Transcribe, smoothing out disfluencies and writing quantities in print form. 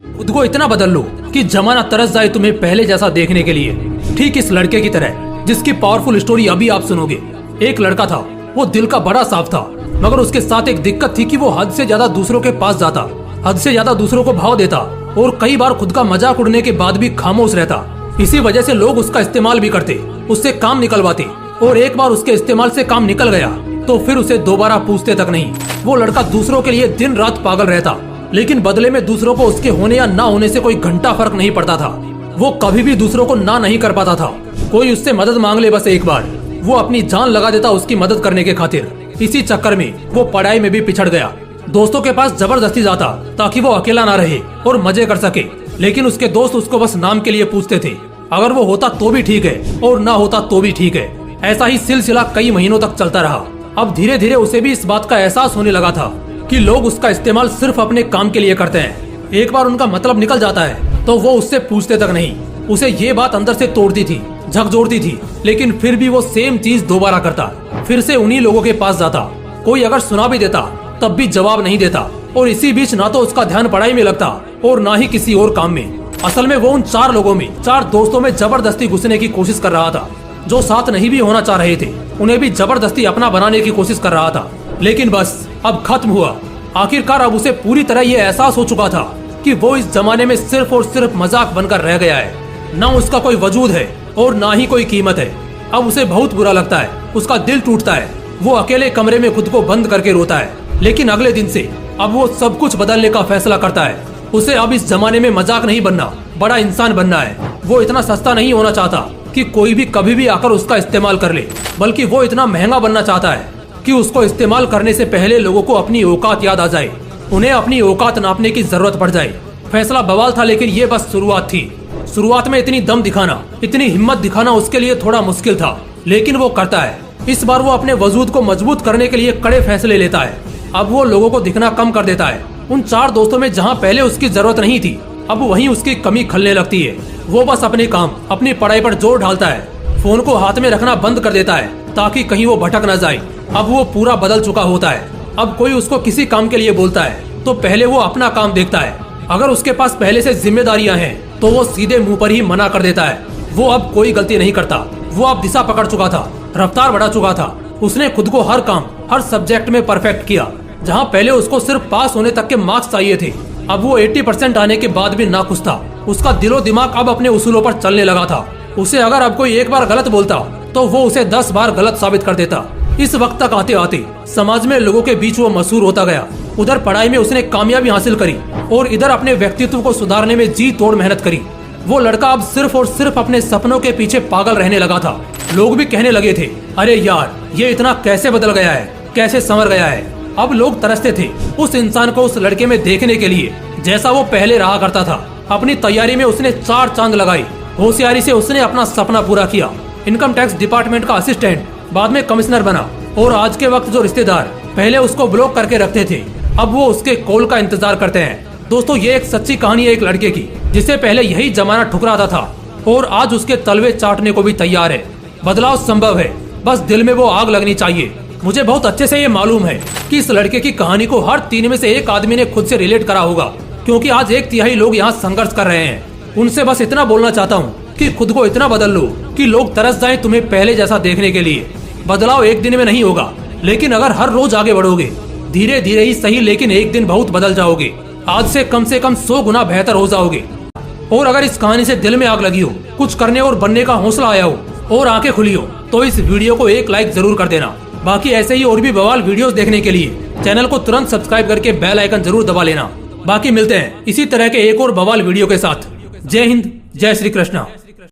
खुद को इतना बदल लो कि जमाना तरस जाए तुम्हें पहले जैसा देखने के लिए। ठीक इस लड़के की तरह जिसकी पावरफुल स्टोरी अभी आप सुनोगे। एक लड़का था, वो दिल का बड़ा साफ था, मगर उसके साथ एक दिक्कत थी कि वो हद से ज्यादा दूसरों के पास जाता, हद से ज्यादा दूसरों को भाव देता और कई बार खुद का मजाक उड़ने के बाद भी खामोश रहता। इसी वजह से लोग उसका इस्तेमाल भी करते, उससे काम निकलवाते, और एक बार उसके इस्तेमाल से काम निकल गया तो फिर उसे दोबारा पूछते तक नहीं। वो लड़का दूसरों के लिए दिन रात पागल रहता, लेकिन बदले में दूसरों को उसके होने या ना होने से कोई घंटा फर्क नहीं पड़ता था। वो कभी भी दूसरों को ना नहीं कर पाता था। कोई उससे मदद मांग ले बस एक बार, वो अपनी जान लगा देता उसकी मदद करने के खातिर। इसी चक्कर में वो पढ़ाई में भी पिछड़ गया। दोस्तों के पास जबरदस्ती जाता ताकि वो अकेला ना रहे और मजे कर सके, लेकिन उसके दोस्त उसको बस नाम के लिए पूछते थे। अगर वो होता तो भी ठीक है और ना होता तो भी ठीक है। ऐसा ही सिलसिला कई महीनों तक चलता रहा। अब धीरे धीरे उसे भी इस बात का एहसास होने लगा था कि लोग उसका इस्तेमाल सिर्फ अपने काम के लिए करते हैं। एक बार उनका मतलब निकल जाता है तो वो उससे पूछते तक नहीं। उसे ये बात अंदर से तोड़ती थी, झकझोरती थी, लेकिन फिर भी वो सेम चीज दोबारा करता। फिर से उन्हीं लोगों के पास जाता। कोई अगर सुना भी देता तब भी जवाब नहीं देता, और इसी बीच ना तो उसका ध्यान पढ़ाई में लगता और ना ही किसी और काम में। असल में वो उन 4 लोगों में, 4 दोस्तों में जबरदस्ती घुसने की कोशिश कर रहा था। जो साथ नहीं भी होना चाह रहे थे उन्हें भी जबरदस्ती अपना बनाने की कोशिश कर रहा था। लेकिन बस अब खत्म हुआ। आखिरकार अब उसे पूरी तरह ये एहसास हो चुका था कि वो इस जमाने में सिर्फ और सिर्फ मजाक बनकर रह गया है। ना उसका कोई वजूद है और ना ही कोई कीमत है। अब उसे बहुत बुरा लगता है, उसका दिल टूटता है। वो अकेले कमरे में खुद को बंद करके रोता है। लेकिन अगले दिन से अब वो सब कुछ बदलने का फैसला करता है। उसे अब इस जमाने में मजाक नहीं बनना, बड़ा इंसान बनना है। वो इतना सस्ता नहीं होना चाहता कि कोई भी कभी भी आकर उसका इस्तेमाल कर ले, बल्कि वो इतना महंगा बनना चाहता है कि उसको इस्तेमाल करने से पहले लोगों को अपनी औकात याद आ जाए, उन्हें अपनी औकात नापने की जरूरत पड़ जाए। फैसला बवाल था, लेकिन ये बस शुरुआत थी। शुरुआत में इतनी दम दिखाना, इतनी हिम्मत दिखाना उसके लिए थोड़ा मुश्किल था, लेकिन वो करता है। इस बार वो अपने वजूद को मजबूत करने के लिए कड़े फैसले लेता है। अब वो लोगों को दिखना कम कर देता है। उन 4 दोस्तों में जहाँ पहले उसकी जरूरत नहीं थी, अब वहीं उसकी कमी खलने लगती है। वो बस अपने काम, अपनी पढ़ाई पर जोर डालता है। फोन को हाथ में रखना बंद कर देता है ताकि कहीं वो भटक न जाए। अब वो पूरा बदल चुका होता है। अब कोई उसको किसी काम के लिए बोलता है तो पहले वो अपना काम देखता है। अगर उसके पास पहले से जिम्मेदारियां हैं तो वो सीधे मुंह पर ही मना कर देता है। वो अब कोई गलती नहीं करता। वो अब दिशा पकड़ चुका था, रफ्तार बढ़ा चुका था। उसने खुद को हर काम, हर सब्जेक्ट में परफेक्ट किया। जहाँ पहले उसको सिर्फ पास होने तक के मार्क्स चाहिए थे, अब वो 80% आने के बाद भी नाखुश था। उसका दिलो दिमाग अब अपने उसूलों पर चलने लगा था। उसे अगर अब कोई एक बार गलत बोलता तो वो उसे 10 बार गलत साबित कर देता। इस वक्त तक आते आते समाज में लोगों के बीच वो मशहूर होता गया। उधर पढ़ाई में उसने कामयाबी हासिल करी और इधर अपने व्यक्तित्व को सुधारने में जी तोड़ मेहनत करी। वो लड़का अब सिर्फ और सिर्फ अपने सपनों के पीछे पागल रहने लगा था। लोग भी कहने लगे थे, अरे यार ये इतना कैसे बदल गया है, कैसे संवर गया है। अब लोग तरसते थे उस इंसान को उस लड़के में देखने के लिए जैसा वो पहले रहा करता था। अपनी तैयारी में उसने 4 चांद लगाई। होशियारी से उसने अपना सपना पूरा किया। इनकम टैक्स डिपार्टमेंट का असिस्टेंट, बाद में कमिश्नर बना, और आज के वक्त जो रिश्तेदार पहले उसको ब्लॉक करके रखते थे अब वो उसके कॉल का इंतजार करते हैं। दोस्तों, ये एक सच्ची कहानी है एक लड़के की जिसे पहले यही जमाना ठुकराता था और आज उसके तलवे चाटने को भी तैयार है। बदलाव संभव है, बस दिल में वो आग लगनी चाहिए। मुझे बहुत अच्छे से ये मालूम है कि इस लड़के की कहानी को हर 3 में से 1 आदमी ने खुद से रिलेट करा होगा, क्योंकि आज 1/3 लोग यहाँ संघर्ष कर रहे हैं। उनसे बस इतना बोलना चाहता हूँ कि खुद को इतना बदल लो कि लोग तरस जाएं तुम्हें पहले जैसा देखने के लिए। बदलाव एक दिन में नहीं होगा, लेकिन अगर हर रोज आगे बढ़ोगे, धीरे धीरे ही सही, लेकिन एक दिन बहुत बदल जाओगे। आज से कम 100 गुना बेहतर हो जाओगे। और अगर इस कहानी से दिल में आग लगी हो, कुछ करने और बनने का हौसला आया हो और आंखें खुली हो, तो इस वीडियो को एक लाइक जरूर कर देना। बाकी ऐसे ही और भी बवाल वीडियोस देखने के लिए चैनल को तुरंत सब्सक्राइब करके बेल आइकन जरूर दबा लेना। बाकी मिलते हैं इसी तरह के एक और बवाल वीडियो के साथ। जय हिंद, जय श्री कृष्णा।